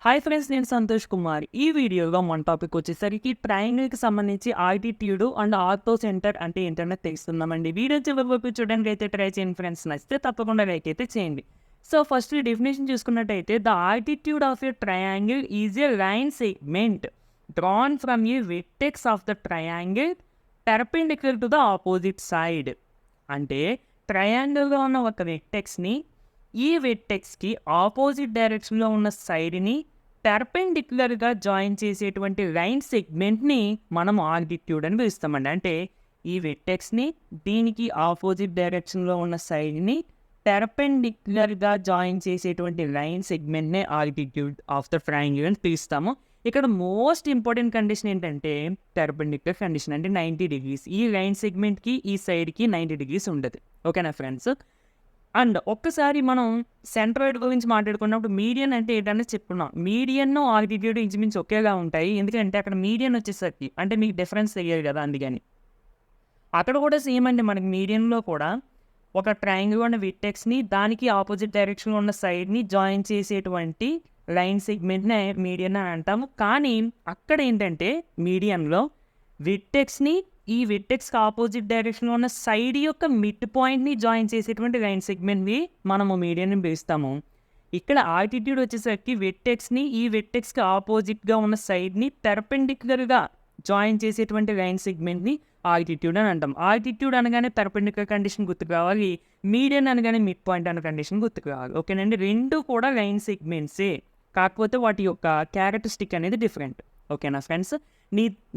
Hi friends, నేను సంతోష్ కుమార్. ఈ వీడియోలో మన టాపిక్ వచ్చేసరికి ట్రయాంగిల్కి సంబంధించి ఆల్టిట్యూడ్ అండ్ ఆర్థోసెంటర్ అంటే ఏంటనే తెలుస్తున్నామండి. వీడియో చివరి వరకు చూడడానికి అయితే ట్రై చేయండి ఫ్రెండ్స్. నచ్చితే తప్పకుండా లైక్ అయితే చేయండి. సో ఫస్ట్ డెఫినేషన్ చూసుకున్నట్టయితే the altitude of a triangle is a line segment drawn from A vertex of the triangle perpendicular to the opposite side. అంటే ట్రయాంగిల్లో ఉన్న ఒక వెర్టెక్స్ని ఈ వెర్టెక్స్కి ఆపోజిట్ డైరెక్షన్లో ఉన్న సైడ్ని పెర్పెండిక్యులర్గా జాయిన్ చేసేటువంటి లైన్ సెగ్మెంట్ని మనం ఆల్టిట్యూడ్ అని పిలుస్తామండి. అంటే ఈ వెర్టెక్స్ని దీనికి ఆపోజిట్ డైరెక్షన్లో ఉన్న సైడ్ని పెర్పెండిక్యులర్గా జాయిన్ చేసేటువంటి లైన్ సెగ్మెంట్నే ఆల్టిట్యూడ్ ఆఫ్ ద ట్రయాంగిల్ అని పిలుస్తాము. ఇక్కడ మోస్ట్ ఇంపార్టెంట్ కండిషన్ ఏంటంటే పెర్పెండిక్యులర్ కండిషన్, అంటే 90 degrees. ఈ లైన్ సెగ్మెంట్కి ఈ సైడ్కి 90 degrees ఉండదు. ఓకేనా ఫ్రెండ్స్? అండ్ ఒక్కసారి మనం సెంట్రాయిడ్ గురించి మాట్లాడుకున్నప్పుడు మీడియన్ అంటే ఏంటనేది చెప్పుకున్నాం. మీడియన్ ఆల్టిట్యూడ్ ఇంచుమించు ఒకేలా ఉంటాయి. ఎందుకంటే అక్కడ మీడియన్ వచ్చేసరికి అంటే మీకు డిఫరెన్స్ తెలియదు కదా, అందుకని అక్కడ కూడా సేమ్ అండి. మనకి మీడియన్లో కూడా ఒక ట్రయాంగిల్ ఉన్న వెర్టెక్స్ని దానికి ఆపోజిట్ డైరెక్షన్లో ఉన్న సైడ్ని జాయిన్ చేసేటువంటి లైన్ సెగ్మెంట్నే మీడియన్ అని అంటాము. కానీ అక్కడ ఏంటంటే మీడియన్లో వెర్టెక్స్ని ఈ వెర్టెక్స్కి ఆపోజిట్ డైరెక్షన్లో ఉన్న సైడ్ యొక్క మిడ్ పాయింట్ని జాయిన్ చేసేటువంటి లైన్ సెగ్మెంట్ని మనము మీడియన్ని పిలుస్తాము. ఇక్కడ ఆల్టిట్యూడ్ వచ్చేసరికి వెర్టెక్స్ని ఈ వెర్టెక్స్కి ఆపోజిట్గా ఉన్న సైడ్ని పెర్పెండిక్యులర్గా జాయిన్ చేసేటువంటి లైన్ సెగ్మెంట్ని ఆల్టిట్యూడ్ అని అంటాం. ఆల్టిట్యూడ్ అనగానే పెర్పెండిక్యులర్ కండిషన్ గుర్తుకు రావాలి, మీడియన్ అనగానే మిడ్ పాయింట్ అనే కండిషన్ గుర్తుకు రావాలి. ఓకేనండి, రెండు కూడా లైన్ సెగ్మెంట్సే, కాకపోతే వాటి యొక్క క్యారెక్టరిస్టిక్ అనేది డిఫరెంట్. ఓకేనా ఫ్రెండ్స్?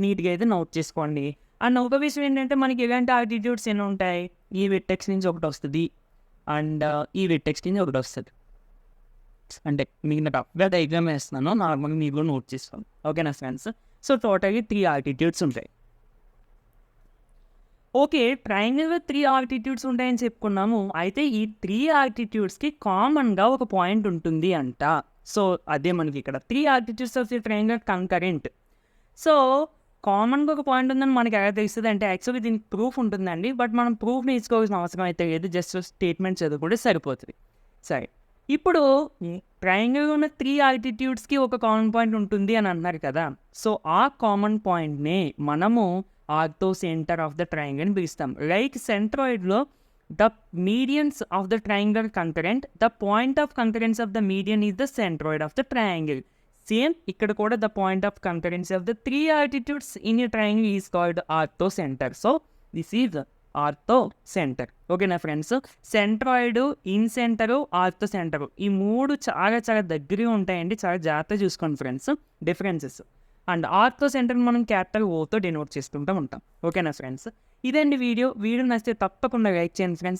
నీట్గా అయితే నోట్ చేసుకోండి. అండ్ ఒక విషయం ఏంటంటే మనకి ఎలాంటి ఆల్టిట్యూడ్స్ ఎన్ని ఉంటాయి, ఈ వెర్టెక్స్ నుంచి ఒకటి వస్తుంది అండ్ ఈ వెర్టెక్స్ నుంచి ఒకటి వస్తుంది. అంటే మీకు నాకు అప్గా డయాగ్రామ్ వేస్తున్నాను, నార్మల్గా మీరు కూడా నోట్ చేసుకోండి. ఓకేనా ఫ్రెండ్స్? సో టోటల్గా 3 ఆల్టిట్యూడ్స్ ఉంటాయి. ఓకే, ట్రయాంగిల్లో 3 ఆల్టిట్యూడ్స్ ఉంటాయని చెప్పుకున్నాము. అయితే ఈ 3 ఆల్టిట్యూడ్స్కి కామన్గా ఒక పాయింట్ ఉంటుంది అంట. సో అదే మనకి ఇక్కడ 3 altitudes of the triangle concurrent. So కామన్గా ఒక పాయింట్ ఉందని మనకి ఎలా తెలుస్తుంది అంటే యాక్చువల్లీ దీనికి ప్రూఫ్ ఉంటుందండి. బట్ మనం ప్రూఫ్ నేర్చుకోవాల్సిన అవసరం అయితే లేదు, జస్ట్ స్టేట్మెంట్ చదువుకుంటే సరిపోతుంది. సరే, ఇప్పుడు ట్రయాంగిల్ ఉన్న 3 ఆల్టిట్యూడ్స్కి ఒక కామన్ పాయింట్ ఉంటుంది అని అన్నారు కదా. సో ఆ కామన్ పాయింట్నే మనము ఆర్థోసెంటర్ ఆఫ్ ద ట్రయాంగిల్ అని పిలుస్తాం. లైక్ సెంట్రాయిడ్లో the medians of the triangle concurrent, the point of concurrence of the median is the centroid of the triangle. Same ఇక్కడ కూడా the point of concurrency of the 3 altitudes in a triangle is called orthocentre. So this is orthocentre. ఓకేనా friends? Centroid, incentre, orthocentre ఈ 3 చాలా చాలా దగ్గరగా ఉంటాయండి. చాలా జాగ్రత్తగా చూసుకోండి ఫ్రెండ్స్ డిఫరెన్సెస్. అండ్ ఆర్థోసెంటర్ మనం క్యాపిటల్ ఓతో డెనోట్ చేసుకుంటూ ఉంటాం. ఓకేనా ఫ్రెండ్స్? ఇదండి వీడియో నచ్చితే తప్పకుండా లైక్ చేయండి ఫ్రెండ్స్.